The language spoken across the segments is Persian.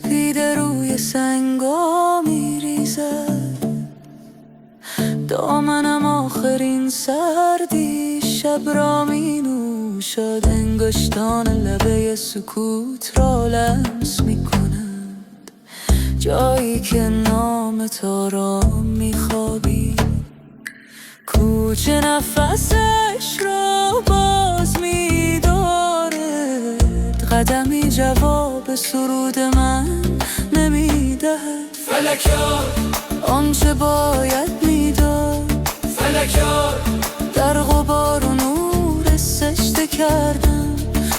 سپیده روی سنگا میریزد، دامنم آخرین سردی شب را می نوشد، انگشتان لبه سکوت را لمس می کند، جایی که نام تو را می خوابی. کوچه نفسش را باز می دارد، قدمی جواب سرود من نمی دهد. فلک یار آنچه باید میداد، فلک یار در غبار و نور سجده کردم،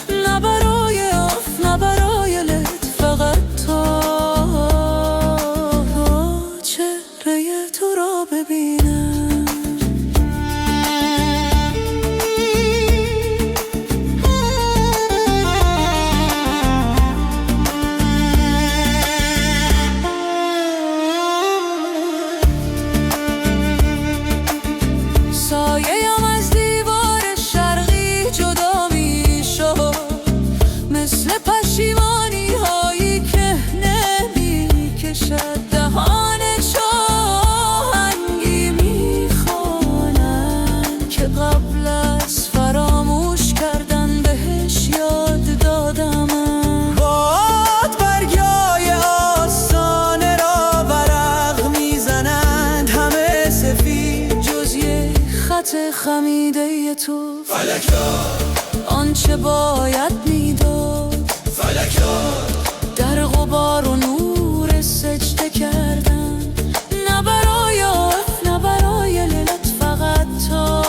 نه برای عفو نه برای لطف، فقط تو چهره تو را ببینم. سایه‌ام از دیوار شرقی جدا می شد، مثل پشیمانی هایی که نمی کشد. دهان چاهنگی می خوانند که قبل از فراموش کردن بهش یاد دادم. باد برگای آستانه را ورق میزنند، همه سفید جز یک خط خمیده تو. فلک یار آنچه باید میداد، فلک یار در غبار و نور سجده کردم، نه برای عفو نه برای لطف، فقط تا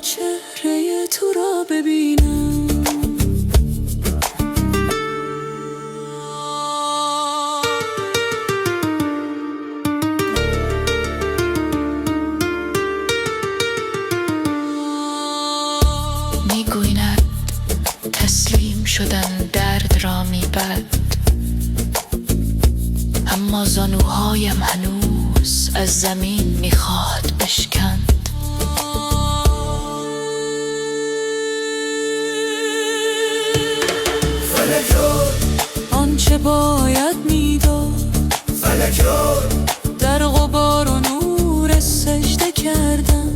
چهره تو را ببینم. میگویند تسلیم شدن درد را میبرد، اما زانوهایم هنوز از زمین میخواهد بشکند. فلک یار آنچه باید میداد، فلک یار در غبار و نور سجده کردم،